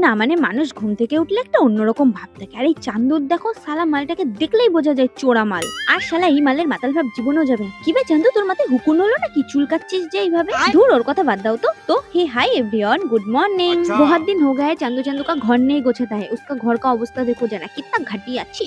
না মানে মানুষ ঘুম থেকে উঠলে একটা অন্যরকম ভাব থাকে, আর এই চান্দুর দেখো শালা মালটাকে দেখলেই বোঝা যায় চোরা মাল। আর শালা এই মালের মাতাল ভাব জীবনেও যাবে না। কি বে চান্দু, তোর মাথায় হুকুন হলো নাকি? চুল কাটছিস যে এইভাবে? ধুর, ওর কথা বাদ দাও তো हे हाय एवरीवन, गुड मॉर्निंग। बहुत दिन हो गए चांदू चांदू का घर नहीं गोछाता है। उसका घर का অবস্থা দেখো জানা কিतना ঘাটিয়া ছি।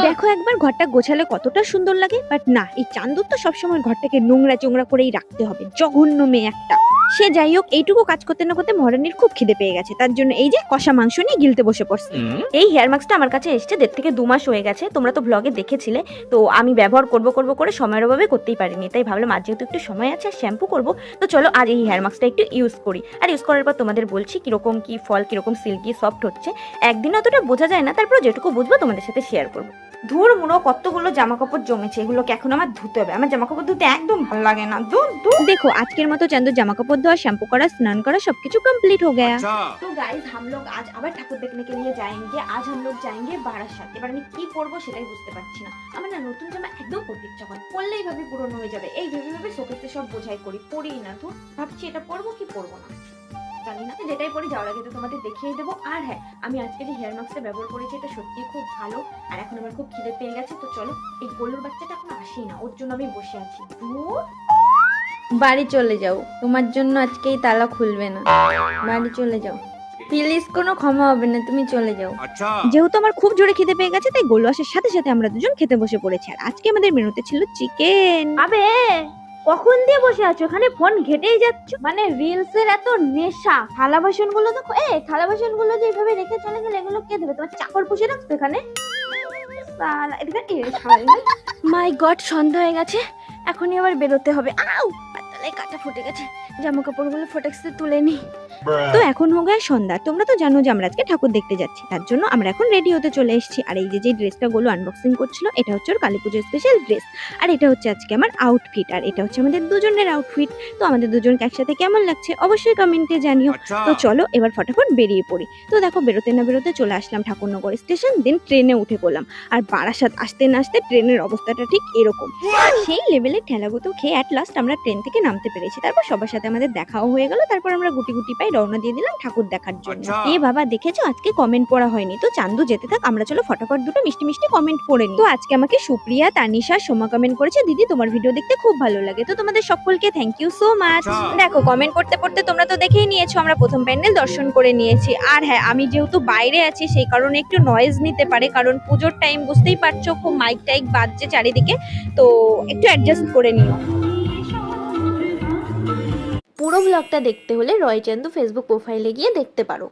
দেখো একবার ঘরটা গোছালে কতটা সুন্দর লাগে, বাট না, এই চান্দুর তো সবসময় ঘরটাকে নোংরা চোংরা করেই রাখতে হবে। জঘন্য মেয়ে একটা। সে যাই হোক, এইটুকু কাজ করতে না করতে মহারানীর খুব খিদে পেয়ে গেছে, তার জন্য এই যে কষা মাংস নিয়ে গিলতে বসে পড়ছে। এই হেয়ার মাস্কটা আমার কাছে এসেছে 1.5 থেকে 2 মাস হয়ে গেছে, তোমরা তো ব্লগে দেখেছিলে। তো আমি ব্যবহার করব করে সময়ের অভাবে করতেই পারিনি, তাই ভাবলাম আজ যেহেতু একটু সময় আছে আর শ্যাম্পু করব, তো চলো আজ এই হেয়ার মাস্কটা একটু ইউজ করি। আর ইউজ করার পর তোমাদের বলছি কিরকম কি ফল, কিরকম সিল্কি সফট হচ্ছে। একদিন অতটা বোঝা যায় না, তারপর যেটুকু বুঝবো তোমাদের সাথে শেয়ার করবো। ধুর মুড়ো, কতগুলো জামা কাপড় জমেছে, এগুলোকে এখন আমার ধুতে হবে। আমার জামা কাপড় ধুতে একদম ভালো লাগে না। देखो आज के মতো চান্দুর জামা কাপড় ধোয়া, শ্যাম্পू करा, स्नान करा, सबकुछ कंप्लीट हो गया। तो गाइस हम लोग आज আবার ঠাকুর দেখने के लिए जाएंगे। आज हम लोग जाएंगे বারাসাত। এবার আমি কি পরবো সেটাই বুঝতে পারছি না। আমার না নতুন জামা একদম পরতে ইচ্ছা করে, পরলেই ভাবে পুরনো হয়ে যাবে। এই ভেবে শোকেসে সব বোঝাই করি, পরিই না। তো ভাবছি এটা পরবো কি পরবো না, জানি না। যেটাই পরি যাওয়ার আগে তো তোমাদের দেখিয়ে দেবো। আর হ্যাঁ, আমি আজকে যে হেয়ার মাস্কটা ব্যবহার করেছি এটা সত্যি খুব ভালো। আর এখন আমার খুব খিদে পেয়ে গেছে, তো চলো। এই গোলুর বাচ্চাটা এখন আসেই না, ওর জন্য আমি বসে আছি। বাড়ি চলে যাও, তোমার জন্য আজকেই তালা খুলবে না। বাড়ি চলে যাও প্লিজ, কোনো ক্ষমা হবে না, তুমি চলে যাও। যেহেতু আমার খুব জোরে খিদে পেয়ে গেছে, তাই গোলু আসার সাথে সাথে আমরা দুজন খেতে বসে পড়েছি। আর আজকে আমাদের মেনুতে ছিল চিকেন। আবে কখন দিয়ে বসে আছো এখানে, ফোন ঘেটেই যাচ্ছ। মানে রিলস এর এত নেশা। থালা বাসন গুলো দেখো, থালা বাসন গুলো যে এইভাবে রেখে চলে গেলে এগুলো কে দেবে? তোমার চাকর পুষে রাখছো এখানে? মাই গড, সন্ধ্যা হয়ে গেছে, এখনই আবার বেরোতে হবে। আউ, পাতলায় কাটা ফুটে গেছে, জামা কাপড়গুলো ফটেক্সে তুলে নি। তো এখন হয়ে গেছে সন্ধ্যা। তোমরা তো জানো যে আমরা আজকে ঠাকুর দেখতে যাচ্ছি, তার জন্য আমরা এখন রেডি হতে চলে এসেছি। আর এই যে ড্রেসটা গুলো আনবক্সিং করছিল, এটা হচ্ছে ওর কালী পুজোর স্পেশাল ড্রেস। আর এটা হচ্ছে আজকে আমার আউটফিট, আর এটা হচ্ছে আমাদের দুজনের আউটফিট। তো আমাদের দুজনকে একসাথে কেমন লাগছে অবশ্যই কমেন্টে জানিও। তো চলো এবার ফটাফট বেরিয়ে পড়ি। তো দেখো বেরোতে না বেরোতে চলে আসলাম ঠাকুরনগর স্টেশন, দেন ট্রেনে উঠে পড়লাম। আর বারাসাত আসতে না আসতে ট্রেনের অবস্থাটা ঠিক এরকম। সেই লেভেলে ঠেলাগুতো খেয়ে অ্যাট লাস্ট আমরা ট্রেন থেকে নামতে পেরেছি। তারপর সবার সাথে আমাদের দেখাও হয়ে গেল। তারপর আমরা গুটি গুটি পাই রওনা দিয়ে দিলাম ঠাকুর দেখার জন্য। এ বাবা, দেখেছো আজকে কমেন্ট পড়া হয়নি। তো চান্দু যেতে থাক, আমরা চলো ফটাফট দুটো মিষ্টি মিষ্টি কমেন্ট পড়ে নিই। তো আজকে আমাকে সুপ্রিয়া, তানিশা, সোমা কমেন্ট করেছে, দিদি তোমার ভিডিও দেখতে খুব ভালো লাগে। তো তোমাদের সকলকে থ্যাংক ইউ সো মাচ। দেখো কমেন্ট পড়তে পড়তে তোমরা তো দেখেই নিয়েছো আমরা প্রথম প্যান্ডেল দর্শন করে নিয়েছি। আর হ্যাঁ, আমি যেহেতু বাইরে আছি সেই কারণে একটু নয়েজ নিতে পারে, কারণ পুজোর টাইম বুঝতেই পারছো, খুব মাইক টাইক বাজছে চারিদিকে, তো একটু অ্যাডজাস্ট করে নিও। পুরো ব্লগটা দেখতে হলে রয় চান্দু ফেসবুক প্রোফাইলে গিয়ে দেখতে পারো।